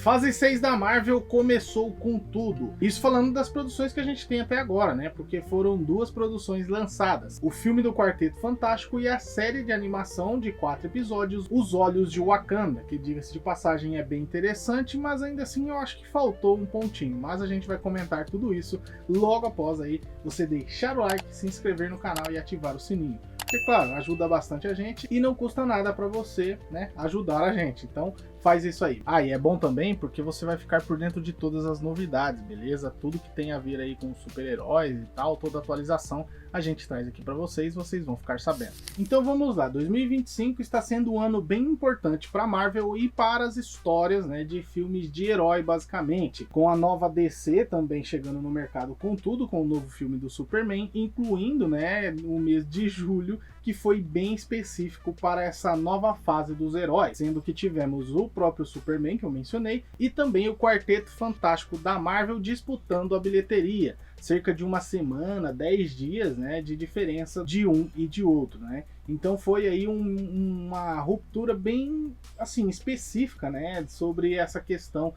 Fase 6 da Marvel começou com tudo. Isso falando das produções que a gente tem até agora, né? Porque foram duas produções lançadas. O filme do Quarteto Fantástico e a série de animação de 4 episódios, Os Olhos de Wakanda, que, diga-se de passagem, é bem interessante, mas ainda assim eu acho que faltou um pontinho. Mas a gente vai comentar tudo isso logo após aí você deixar o like, se inscrever no canal e ativar o sininho. Porque, claro, ajuda bastante a gente e não custa nada para você, né, ajudar a gente. Então, faz isso aí. Ah, e é bom também porque você vai ficar por dentro de todas as novidades, beleza? Tudo que tem a ver aí com super-heróis e tal, toda atualização, a gente traz aqui para vocês vão ficar sabendo. Então vamos lá, 2025 está sendo um ano bem importante para Marvel e para as histórias, né, de filmes de herói, basicamente. Com a nova DC também chegando no mercado com tudo, com o novo filme do Superman, incluindo, né, o mês de julho, que foi bem específico para essa nova fase dos heróis, sendo que tivemos o próprio Superman, que eu mencionei, e também o Quarteto Fantástico da Marvel disputando a bilheteria. Cerca de uma semana, 10 dias, né, de diferença de um e de outro, né? Então foi aí uma ruptura bem, assim, específica, né, sobre essa questão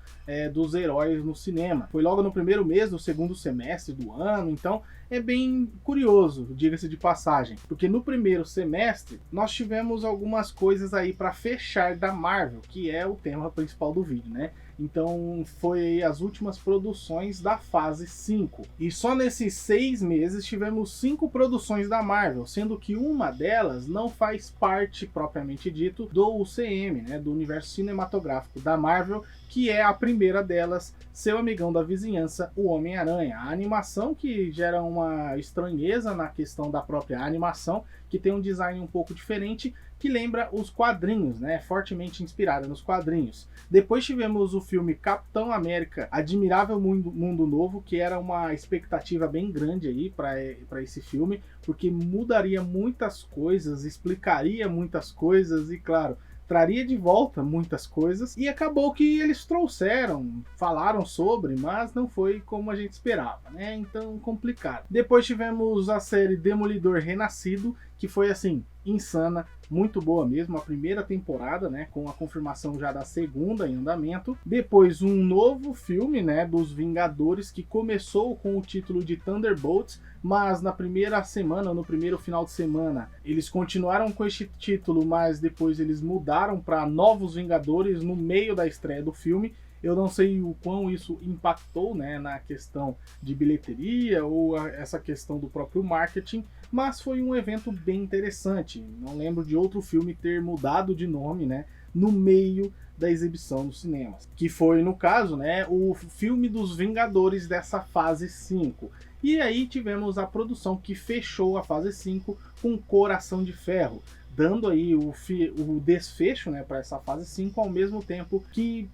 dos heróis no cinema. Foi logo no primeiro mês do segundo semestre do ano, então é bem curioso, diga-se de passagem, porque no primeiro semestre nós tivemos algumas coisas aí para fechar da Marvel, que é o tema principal do vídeo, né? Então foi as últimas produções da fase 5. E só nesses 6 meses tivemos 5 produções da Marvel, sendo que uma delas não faz parte, propriamente dito, do UCM, né, do universo cinematográfico da Marvel, que é a primeira delas, Seu Amigão da Vizinhança, o Homem-Aranha. A animação que gera uma estranheza na questão da própria animação, que tem um design um pouco diferente, que lembra os quadrinhos, né? Fortemente inspirada nos quadrinhos. Depois tivemos o filme Capitão América, Admirável Mundo Novo, que era uma expectativa bem grande aí para esse filme, porque mudaria muitas coisas, explicaria muitas coisas e, claro, traria de volta muitas coisas, e acabou que eles trouxeram, falaram sobre, mas não foi como a gente esperava, né? Então, complicado. Depois tivemos a série Demolidor Renascido, que foi assim, insana, muito boa mesmo, a primeira temporada, né, com a confirmação já da segunda em andamento. Depois um novo filme, né, dos Vingadores, que começou com o título de Thunderbolts, mas na primeira semana, no primeiro final de semana, eles continuaram com este título, mas depois eles mudaram para Novos Vingadores no meio da estreia do filme. Eu não sei o quão isso impactou, né, na questão de bilheteria ou essa questão do próprio marketing, mas foi um evento bem interessante. Não lembro de outro filme ter mudado de nome, né, no meio da exibição nos cinemas, que foi, no caso, né, o filme dos Vingadores dessa fase 5. E aí tivemos a produção que fechou a fase 5 com Coração de Ferro, dando aí o desfecho, né, para essa fase 5, ao mesmo tempo que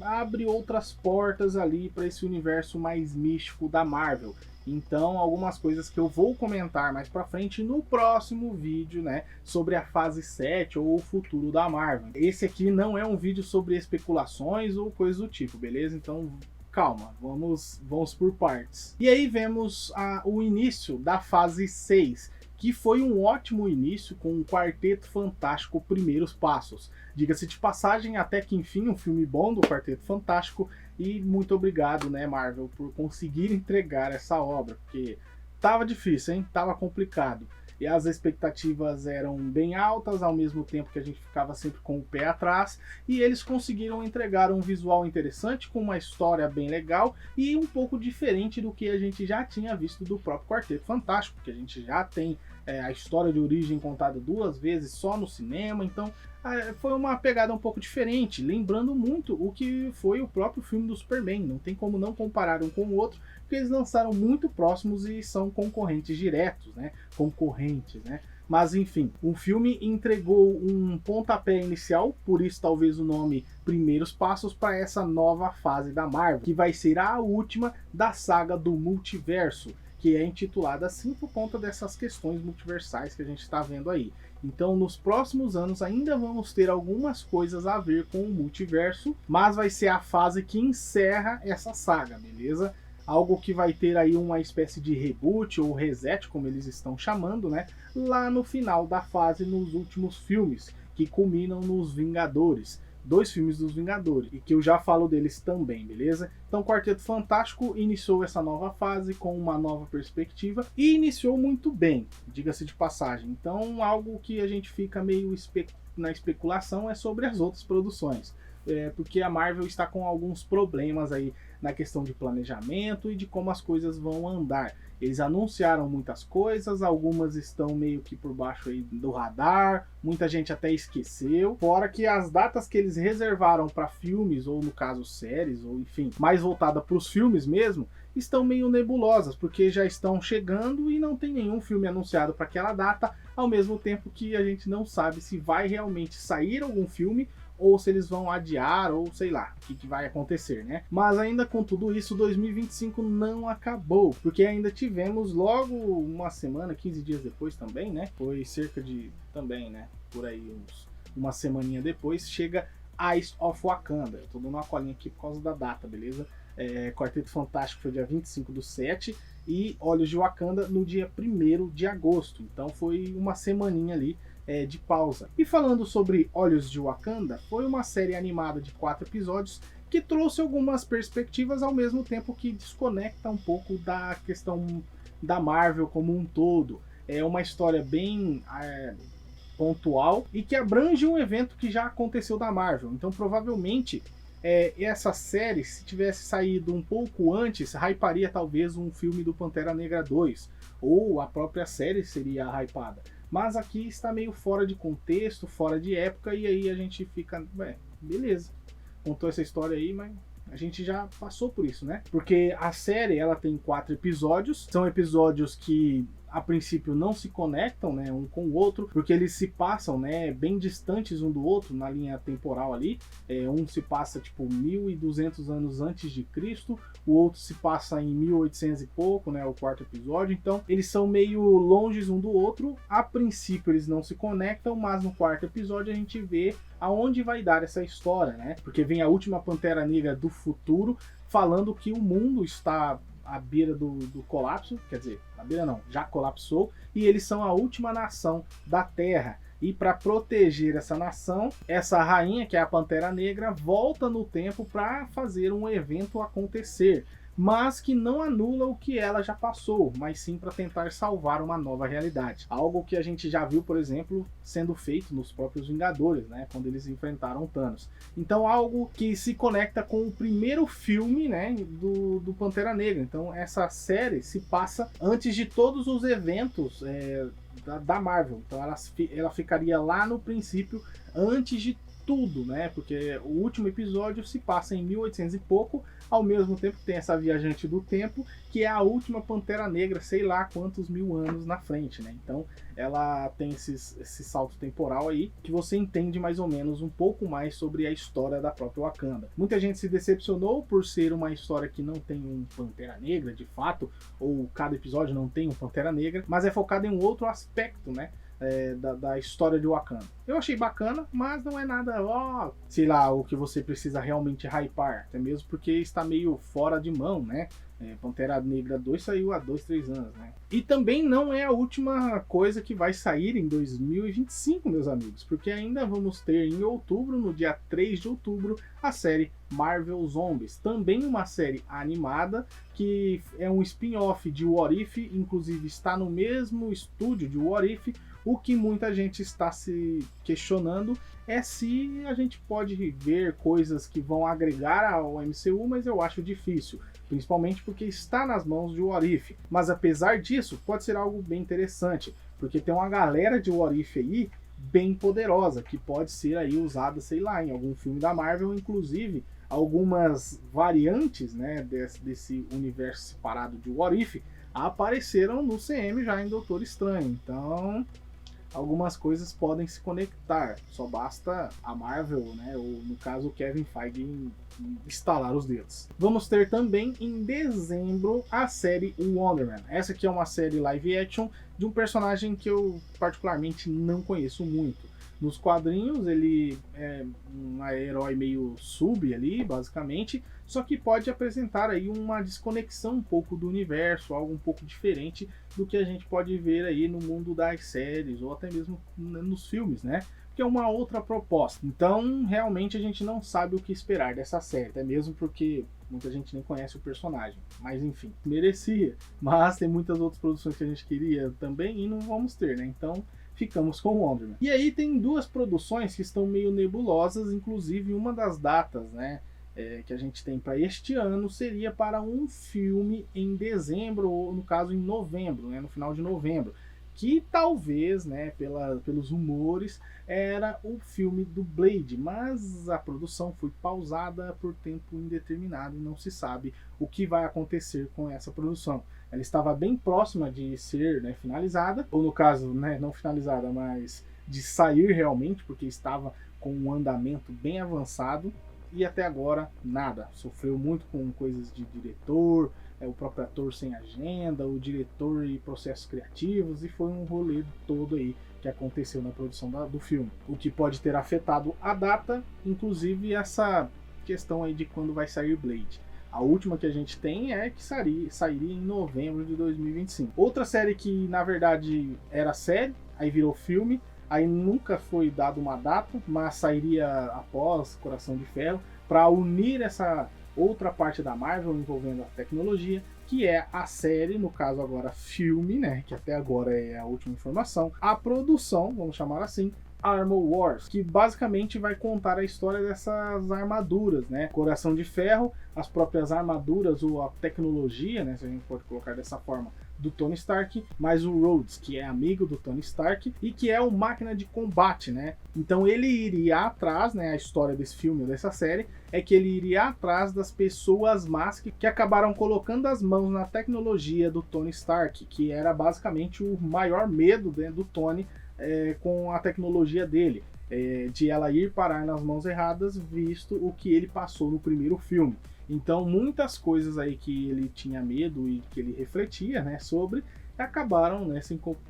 abre outras portas ali para esse universo mais místico da Marvel. Então, algumas coisas que eu vou comentar mais pra frente no próximo vídeo, né, sobre a fase 7 ou o futuro da Marvel. Esse aqui não é um vídeo sobre especulações ou coisa do tipo, beleza? Então, calma, vamos por partes. E aí vemos o início da fase 6, que foi um ótimo início com o Quarteto Fantástico Primeiros Passos. Diga-se de passagem, até que enfim, um filme bom do Quarteto Fantástico, e muito obrigado, né, Marvel, por conseguir entregar essa obra, porque tava difícil, hein? Tava complicado. E as expectativas eram bem altas, ao mesmo tempo que a gente ficava sempre com o pé atrás, e eles conseguiram entregar um visual interessante, com uma história bem legal, e um pouco diferente do que a gente já tinha visto do próprio Quarteto Fantástico, que a gente já tem a história de origem contada 2 vezes só no cinema, então foi uma pegada um pouco diferente, lembrando muito o que foi o próprio filme do Superman. Não tem como não comparar um com o outro, porque eles lançaram muito próximos e são concorrentes diretos, né? Mas enfim, o filme entregou um pontapé inicial, por isso talvez o nome Primeiros Passos, para essa nova fase da Marvel, que vai ser a última da saga do multiverso, que é intitulada assim por conta dessas questões multiversais que a gente está vendo aí. Então, nos próximos anos ainda vamos ter algumas coisas a ver com o multiverso, mas vai ser a fase que encerra essa saga, beleza? Algo que vai ter aí uma espécie de reboot ou reset, como eles estão chamando, né? Lá no final da fase, nos últimos filmes, que culminam nos Vingadores. 2 filmes dos Vingadores, e que eu já falo deles também, beleza? Então, Quarteto Fantástico iniciou essa nova fase com uma nova perspectiva e iniciou muito bem, diga-se de passagem. Então, algo que a gente fica meio na especulação é sobre as outras produções, porque a Marvel está com alguns problemas aí na questão de planejamento e de como as coisas vão andar. Eles anunciaram muitas coisas, algumas estão meio que por baixo aí do radar, muita gente até esqueceu. Fora que as datas que eles reservaram para filmes, ou no caso séries, ou enfim, mais voltada para os filmes mesmo, estão meio nebulosas, porque já estão chegando e não tem nenhum filme anunciado para aquela data, ao mesmo tempo que a gente não sabe se vai realmente sair algum filme ou se eles vão adiar, ou sei lá, o que vai acontecer, né? Mas ainda com tudo isso, 2025 não acabou, porque ainda tivemos logo uma semana, 15 dias depois também, né? Foi cerca de, também, né? Por aí, uma semaninha depois, chega Eyes of Wakanda. Eu tô dando uma colinha aqui por causa da data, beleza? Quarteto Fantástico foi dia 25/7 e Olhos de Wakanda no dia 1º de agosto. Então foi uma semaninha ali de pausa. E falando sobre Olhos de Wakanda, foi uma série animada de 4 episódios que trouxe algumas perspectivas ao mesmo tempo que desconecta um pouco da questão da Marvel como um todo. É uma história bem pontual e que abrange um evento que já aconteceu da Marvel. Então provavelmente essa série, se tivesse saído um pouco antes, hyparia talvez um filme do Pantera Negra 2, ou a própria série seria hypada. Mas aqui está meio fora de contexto, fora de época, e aí a gente fica, beleza, contou essa história aí, mas a gente já passou por isso, né? Porque a série, ela tem 4 episódios, são episódios que a princípio não se conectam, né, um com o outro, porque eles se passam, né, bem distantes um do outro na linha temporal ali. Um se passa tipo 1200 anos antes de Cristo, o outro se passa em 1800 e pouco, né, o 4º episódio. Então eles são meio longes um do outro. A princípio eles não se conectam, mas no 4º episódio a gente vê aonde vai dar essa história, né? Porque vem a última Pantera Negra do futuro falando que o mundo está à beira do colapso, quer dizer, à beira não, já colapsou, e eles são a última nação da Terra. E para proteger essa nação, essa rainha, que é a Pantera Negra, volta no tempo para fazer um evento acontecer, mas que não anula o que ela já passou, mas sim para tentar salvar uma nova realidade. Algo que a gente já viu, por exemplo, sendo feito nos próprios Vingadores, né, quando eles enfrentaram Thanos. Então algo que se conecta com o primeiro filme, né, do Pantera Negra. Então essa série se passa antes de todos os eventos da Marvel. Então ela ficaria lá no princípio, antes de tudo, né? Porque o último episódio se passa em 1800 e pouco, ao mesmo tempo que tem essa viajante do tempo, que é a última Pantera Negra, sei lá quantos mil anos na frente, né? Então ela tem esse salto temporal aí, que você entende mais ou menos um pouco mais sobre a história da própria Wakanda. Muita gente se decepcionou por ser uma história que não tem um Pantera Negra, de fato, ou cada episódio não tem um Pantera Negra, mas é focado em um outro aspecto, né? Da história de Wakanda. Eu achei bacana, mas não é nada, sei lá, o que você precisa realmente hypar, até mesmo porque está meio fora de mão, né? Pantera Negra 2 saiu há 2-3 anos, né? E também não é a última coisa que vai sair em 2025, meus amigos, porque ainda vamos ter em outubro, no dia 3 de outubro, a série Marvel Zombies, também uma série animada que é um spin-off de What If, inclusive está no mesmo estúdio de What If. O que muita gente está se questionando é se a gente pode ver coisas que vão agregar ao MCU, mas eu acho difícil, principalmente porque está nas mãos de What If. Mas apesar disso, pode ser algo bem interessante, porque tem uma galera de What If aí bem poderosa, que pode ser aí usada, sei lá, em algum filme da Marvel, inclusive algumas variantes, né, desse universo separado de What If apareceram no CM já em Doutor Estranho. Então algumas coisas podem se conectar, só basta a Marvel, né, ou no caso o Kevin Feige, estalar os dedos. Vamos ter também em dezembro a série Wonder Man. Essa aqui é uma série live action de um personagem que eu particularmente não conheço muito. Nos quadrinhos ele é um herói meio sub ali, basicamente, só que pode apresentar aí uma desconexão um pouco do universo, algo um pouco diferente do que a gente pode ver aí no mundo das séries, ou até mesmo nos filmes, né? porque é uma outra proposta. Então, realmente a gente não sabe o que esperar dessa série, até mesmo porque muita gente nem conhece o personagem. Mas enfim, merecia. Mas tem muitas outras produções que a gente queria também e não vamos ter, né? Então, ficamos com Wonder Man. E aí tem duas produções que estão meio nebulosas, inclusive uma das datas, né? Que a gente tem para este ano seria para um filme em dezembro, ou no caso em novembro, né? No final de novembro. Que talvez, né, pelos rumores, era o filme do Blade, mas a produção foi pausada por tempo indeterminado e não se sabe o que vai acontecer com essa produção. Ela estava bem próxima de ser, né, finalizada, ou no caso, né, não finalizada, mas de sair realmente, porque estava com um andamento bem avançado, e até agora nada. Sofreu muito com coisas de diretor, o próprio ator sem agenda, o diretor e processos criativos, e foi um rolê todo aí que aconteceu na produção do filme. O que pode ter afetado a data, inclusive essa questão aí de quando vai sair Blade. A última que a gente tem é que sairia em novembro de 2025. Outra série que na verdade era série, aí virou filme, aí nunca foi dado uma data, mas sairia após Coração de Ferro, para unir essa outra parte da Marvel envolvendo a tecnologia, que é a série, no caso agora filme, né, que até agora é a última informação, a produção, vamos chamar assim, Armor Wars, que basicamente vai contar a história dessas armaduras, né? Coração de Ferro, as próprias armaduras ou a tecnologia, né, se a gente pode colocar dessa forma, do Tony Stark, mas o Rhodes, que é amigo do Tony Stark e que é o máquina de combate, né? Então ele iria atrás, né, a história desse filme, dessa série, é que ele iria atrás das pessoas más que acabaram colocando as mãos na tecnologia do Tony Stark, que era basicamente o maior medo, né, do Tony com a tecnologia dele, de ela ir parar nas mãos erradas, visto o que ele passou no primeiro filme. Então muitas coisas aí que ele tinha medo e que ele refletia, né, sobre, acabaram, né,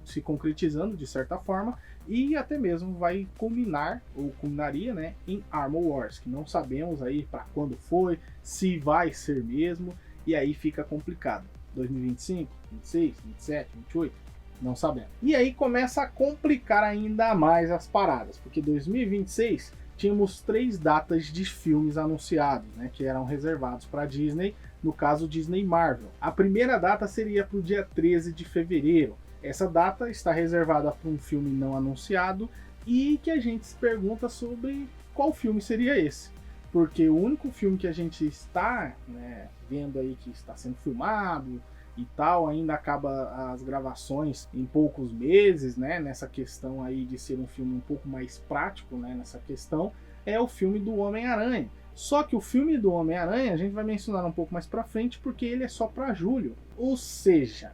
se concretizando de certa forma, e até mesmo vai culminar, ou culminaria, né, em Armor Wars, que não sabemos aí para quando foi, se vai ser mesmo, e aí fica complicado. 2025, 26, 27, 28? Não sabemos. E aí começa a complicar ainda mais as paradas, porque 2026 tínhamos 3 datas de filmes anunciados, né, que eram reservados para a Disney, no caso Disney Marvel. A primeira data seria para o dia 13 de fevereiro. Essa data está reservada para um filme não anunciado e que a gente se pergunta sobre qual filme seria esse. Porque o único filme que a gente está, né, vendo aí que está sendo filmado e tal, ainda acaba as gravações em poucos meses, né, nessa questão aí de ser um filme um pouco mais prático, né, nessa questão, é o filme do Homem-Aranha. Só que o filme do Homem-Aranha a gente vai mencionar um pouco mais pra frente, porque ele é só para julho. Ou seja,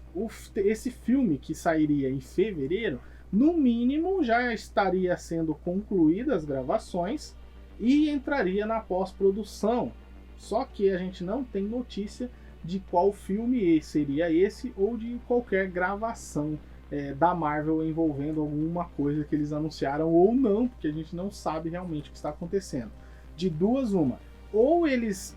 esse filme que sairia em fevereiro, no mínimo já estaria sendo concluídas as gravações e entraria na pós-produção. Só que a gente não tem notícia de qual filme seria esse ou de qualquer gravação da Marvel envolvendo alguma coisa que eles anunciaram ou não, porque a gente não sabe realmente o que está acontecendo. De duas, uma. Ou eles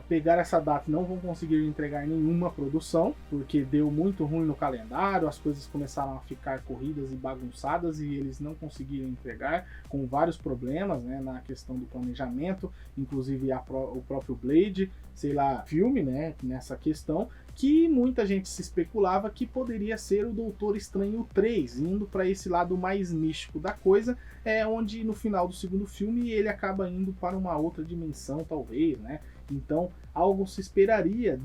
pegar essa data e não vão conseguir entregar nenhuma produção, porque deu muito ruim no calendário, as coisas começaram a ficar corridas e bagunçadas e eles não conseguiram entregar, com vários problemas, né, na questão do planejamento, inclusive o próprio Blade, sei lá, filme, né, nessa questão, que muita gente se especulava que poderia ser o Doutor Estranho 3, indo para esse lado mais místico da coisa, onde no final do segundo filme ele acaba indo para uma outra dimensão, talvez, né? Então, algo se esperaria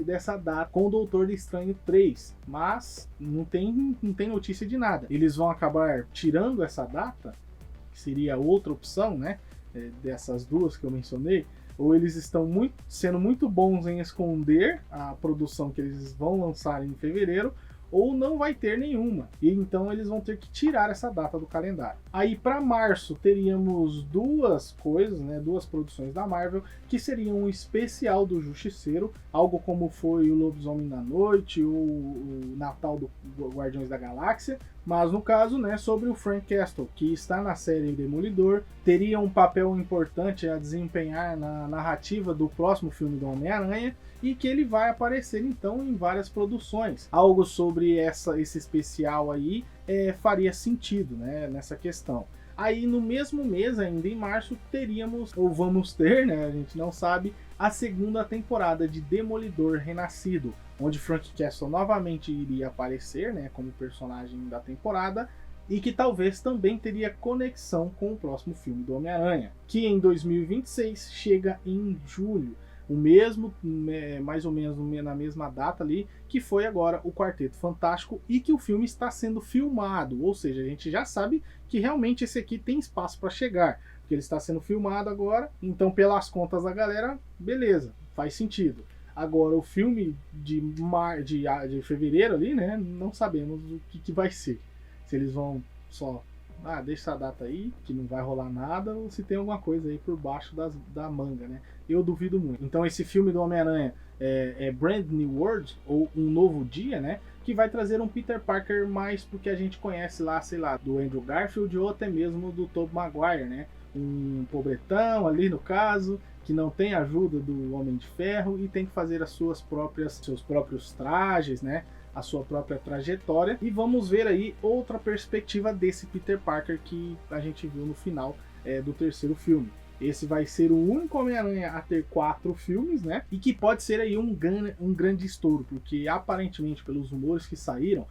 dessa data com o Doutor Estranho 3, mas não tem notícia de nada. Eles vão acabar tirando essa data, que seria outra opção, né? Dessas duas que eu mencionei, ou eles estão sendo muito bons em esconder a produção que eles vão lançar em fevereiro, ou não vai ter nenhuma, e então eles vão ter que tirar essa data do calendário. Aí para março teríamos duas coisas, né, duas produções da Marvel, que seriam um especial do Justiceiro, algo como foi o Lobisomem da Noite, o Natal do Guardiões da Galáxia, mas no caso, né, sobre o Frank Castle, que está na série Demolidor, teria um papel importante a desempenhar na narrativa do próximo filme do Homem-Aranha, e que ele vai aparecer então em várias produções. Algo sobre esse especial aí faria sentido, né, nessa questão. Aí no mesmo mês, ainda em março, teríamos, ou vamos ter, né, a gente não sabe, a segunda temporada de Demolidor Renascido, onde Frank Castle novamente iria aparecer, né, como personagem da temporada, e que talvez também teria conexão com o próximo filme do Homem-Aranha, que em 2026 chega em julho, o mesmo, mais ou menos na mesma data ali, que foi agora o Quarteto Fantástico, e que o filme está sendo filmado, ou seja, a gente já sabe que realmente esse aqui tem espaço para chegar, porque ele está sendo filmado agora, então pelas contas da galera, beleza, faz sentido. Agora o filme de fevereiro ali, né, não sabemos o que vai ser. Se eles vão só, deixa essa data aí, que não vai rolar nada, ou se tem alguma coisa aí por baixo da manga, né? Eu duvido muito. Então esse filme do Homem-Aranha é Brand New World, ou Um Novo Dia, né? Que vai trazer um Peter Parker mais porque a gente conhece lá, sei lá, do Andrew Garfield ou até mesmo do Tobey Maguire, né? Um pobretão ali no caso, que não tem ajuda do Homem de Ferro e tem que fazer seus próprios trajes, né? A sua própria trajetória, e vamos ver aí outra perspectiva desse Peter Parker que a gente viu no final do terceiro filme. Esse vai ser o único Homem-Aranha a ter 4 filmes, né? E que pode ser aí um grande estouro, porque aparentemente, pelos rumores que saíram,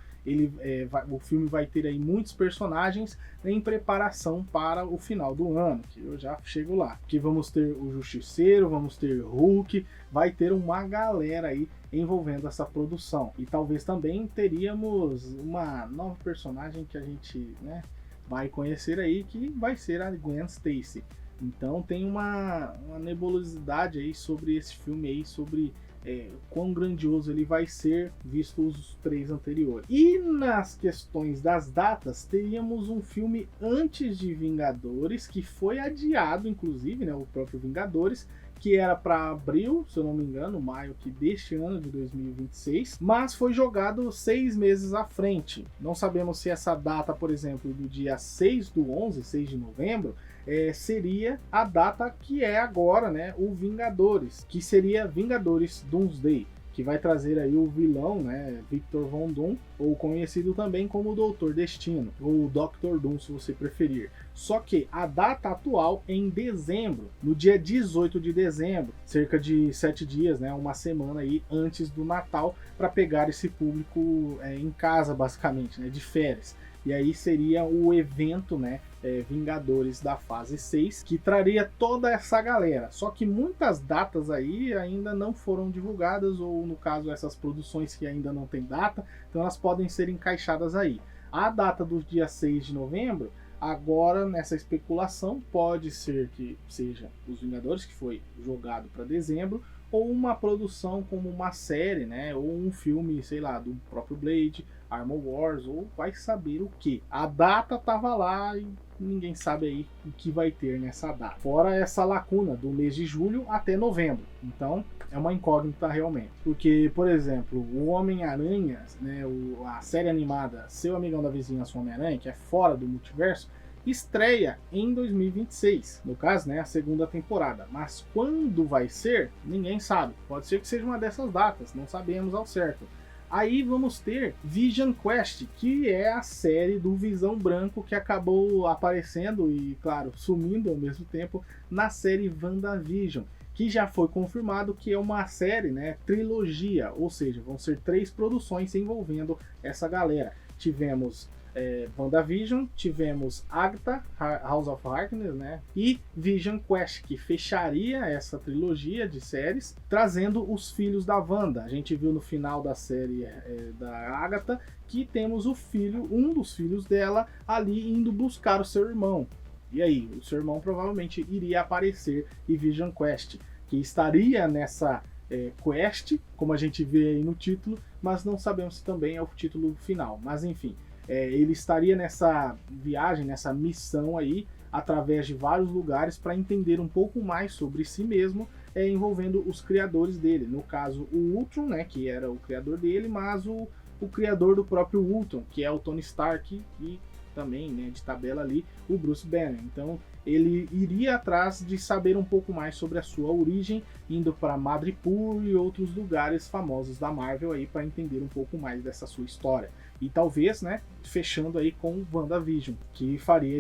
o filme vai ter aí muitos personagens em preparação para o final do ano, que eu já chego lá. Que vamos ter o Justiceiro, vamos ter Hulk, vai ter uma galera aí envolvendo essa produção. E talvez também teríamos uma nova personagem que a gente, né, vai conhecer aí, que vai ser a Gwen Stacy. Então tem uma nebulosidade aí sobre esse filme aí, sobre quão grandioso ele vai ser, visto os 3 anteriores. E nas questões das datas, teríamos um filme antes de Vingadores, que foi adiado, inclusive, né, o próprio Vingadores, que era para abril, se eu não me engano, maio deste ano de 2026, mas foi jogado 6 meses à frente. Não sabemos se essa data, por exemplo, do dia 6 de novembro, seria a data que é agora, né, o Vingadores, que seria Vingadores Doomsday, que vai trazer aí o vilão, né, Victor Von Doom, ou conhecido também como Doutor Destino, ou Dr. Doom, se você preferir. Só que a data atual é em dezembro, no dia 18 de dezembro, cerca de 7 dias, né, uma semana aí antes do Natal, para pegar esse público em casa, basicamente, né, de férias. E aí seria o evento, né, Vingadores da fase 6, que traria toda essa galera. Só que muitas datas aí ainda não foram divulgadas, ou no caso essas produções que ainda não tem data, então elas podem ser encaixadas aí. A data do dia 6 de novembro, agora nessa especulação, pode ser que seja Os Vingadores, que foi jogado para dezembro, ou uma produção como uma série, né, ou um filme, sei lá, do próprio Blade, Armor Wars, ou vai saber o que. A data tava lá e ninguém sabe aí o que vai ter nessa data. Fora essa lacuna do mês de julho até novembro. Então é uma incógnita realmente. Porque, por exemplo, o Homem-Aranha, né, a série animada Seu Amigão da Vizinhança Homem-Aranha, que é fora do multiverso, estreia em 2026, no caso, né, a segunda temporada. Mas quando vai ser, ninguém sabe. Pode ser que seja uma dessas datas, não sabemos ao certo. Aí vamos ter Vision Quest, que é a série do Visão Branco que acabou aparecendo e, claro, sumindo ao mesmo tempo na série WandaVision, que já foi confirmado que é uma série, né, trilogia, ou seja, vão ser 3 produções envolvendo essa galera. Tivemos WandaVision, tivemos Agatha, House of Harkness, né, e Vision Quest, que fecharia essa trilogia de séries, trazendo os filhos da Wanda. A gente viu no final da série da Agatha que temos um dos filhos dela ali indo buscar o seu irmão. E aí, o seu irmão provavelmente iria aparecer em Vision Quest, que estaria nessa quest, como a gente vê aí no título, mas não sabemos se também é o título final. Mas enfim, ele estaria nessa viagem, nessa missão aí, através de vários lugares para entender um pouco mais sobre si mesmo, envolvendo os criadores dele. No caso, o Ultron, né, que era o criador dele, mas o criador do próprio Ultron, que é o Tony Stark, e também, né, de tabela ali, o Bruce Banner. Então ele iria atrás de saber um pouco mais sobre a sua origem, indo para Madripoor e outros lugares famosos da Marvel aí para entender um pouco mais dessa sua história. E talvez, né, fechando aí com WandaVision, que faria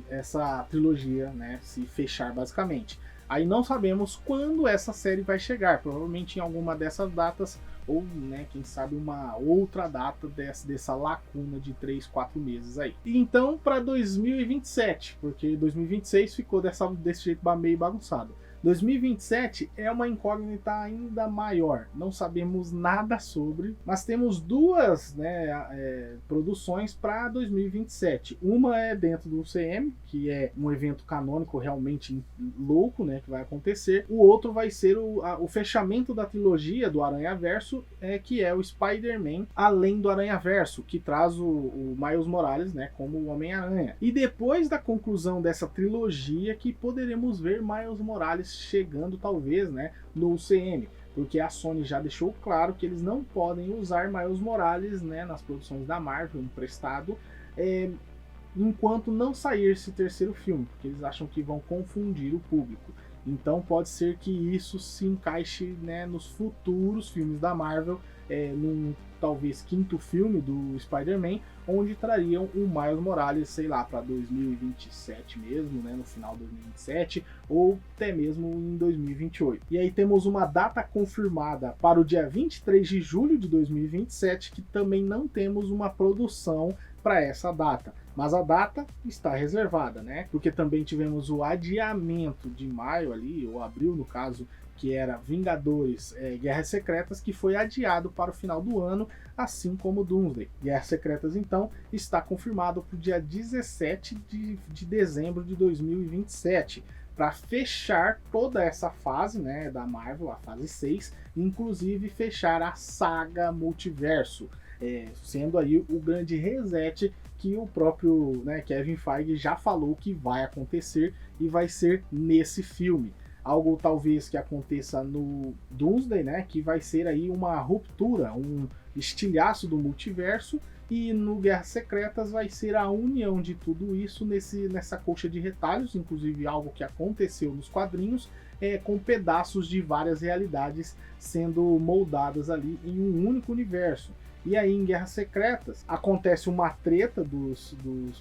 essa trilogia, né, se fechar basicamente. Aí não sabemos quando essa série vai chegar, provavelmente em alguma dessas datas, ou, né, quem sabe uma outra data dessa lacuna de 3, 4 meses aí. E então para 2027, porque 2026 ficou desse jeito meio bagunçado. 2027 é uma incógnita ainda maior, não sabemos nada sobre, mas temos duas, né, produções para 2027. Uma é dentro do UCM, que é um evento canônico realmente louco, né, que vai acontecer. O outro vai ser o fechamento da trilogia do Aranhaverso, que é o Spider-Man Além do Aranhaverso, que traz o Miles Morales, né, como o Homem-Aranha. E depois da conclusão dessa trilogia que poderemos ver Miles Morales chegando talvez, né, no UCM, porque a Sony já deixou claro que eles não podem usar Miles Morales, né, nas produções da Marvel emprestado, enquanto não sair esse terceiro filme, porque eles acham que vão confundir o público. Então pode ser que isso se encaixe, né, nos futuros filmes da Marvel, num talvez quinto filme do Spider-Man, onde trariam o Miles Morales, sei lá, para 2027 mesmo, né, no final de 2027, ou até mesmo em 2028. E aí temos uma data confirmada para o dia 23 de julho de 2027, que também não temos uma produção para essa data. Mas a data está reservada, né? Porque também tivemos o adiamento de maio ali, ou abril no caso, que era Vingadores Guerras Secretas, que foi adiado para o final do ano, assim como Doomsday. Guerras Secretas, então, está confirmado para o dia 17 de dezembro de 2027, para fechar toda essa fase, né, da Marvel, a fase 6, inclusive fechar a saga Multiverso, sendo aí o grande reset que o próprio, né, Kevin Feige já falou que vai acontecer e vai ser nesse filme. Algo talvez que aconteça no Doomsday, né, que vai ser aí uma ruptura, um estilhaço do multiverso, e no Guerras Secretas vai ser a união de tudo isso nessa coxa de retalhos, inclusive algo que aconteceu nos quadrinhos, com pedaços de várias realidades sendo moldadas ali em um único universo. E aí em Guerras Secretas acontece uma treta dos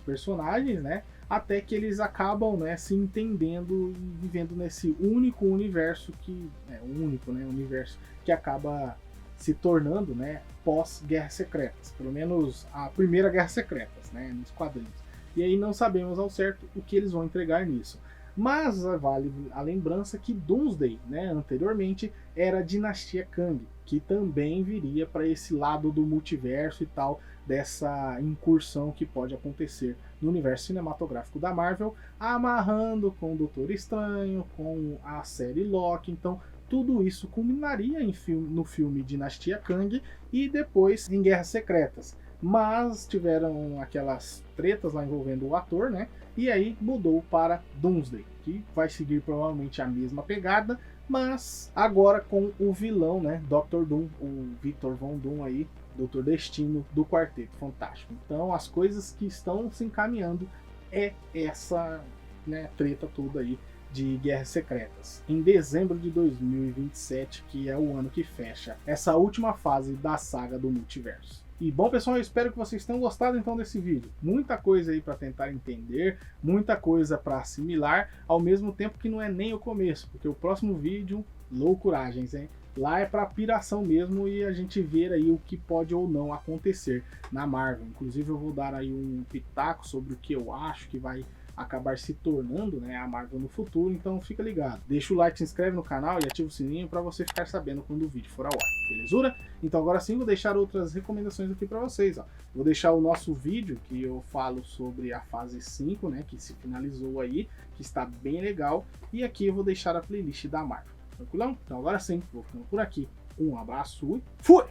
personagens, né? Até que eles acabam, né, se entendendo e vivendo nesse único universo que é o único, né, universo que acaba se tornando, né, pós Guerras Secretas, pelo menos a primeira Guerras Secretas, né, nos quadrinhos. E aí não sabemos ao certo o que eles vão entregar nisso. Mas vale a lembrança que Doomsday, né, anteriormente, era a Dinastia Kang, que também viria para esse lado do multiverso e tal, dessa incursão que pode acontecer no universo cinematográfico da Marvel, amarrando com o Doutor Estranho, com a série Loki. Então tudo isso culminaria no filme Dinastia Kang e depois em Guerras Secretas. Mas tiveram aquelas tretas lá envolvendo o ator, né? E aí mudou para Doomsday, que vai seguir provavelmente a mesma pegada, mas agora com o vilão, né? Dr. Doom, o Victor Von Doom aí, Doutor Destino do Quarteto Fantástico. Então as coisas que estão se encaminhando é essa, né, treta toda aí de Guerras Secretas. Em dezembro de 2027, que é o ano que fecha essa última fase da saga do multiverso. E bom, pessoal, eu espero que vocês tenham gostado então desse vídeo. Muita coisa aí para tentar entender, muita coisa para assimilar, ao mesmo tempo que não é nem o começo, porque o próximo vídeo, loucuragens, hein? Lá é para piração mesmo e a gente ver aí o que pode ou não acontecer na Marvel. Inclusive eu vou dar aí um pitaco sobre o que eu acho que vai acabar se tornando, né, a Marvel no futuro, então fica ligado. Deixa o like, se inscreve no canal e ativa o sininho para você ficar sabendo quando o vídeo for ao ar, belezura? Então agora sim vou deixar outras recomendações aqui para vocês, ó. Vou deixar o nosso vídeo que eu falo sobre a fase 5, né, que se finalizou aí, que está bem legal, e aqui eu vou deixar a playlist da Marvel, tranquilão? Então agora sim, vou ficando por aqui. Um abraço e fui!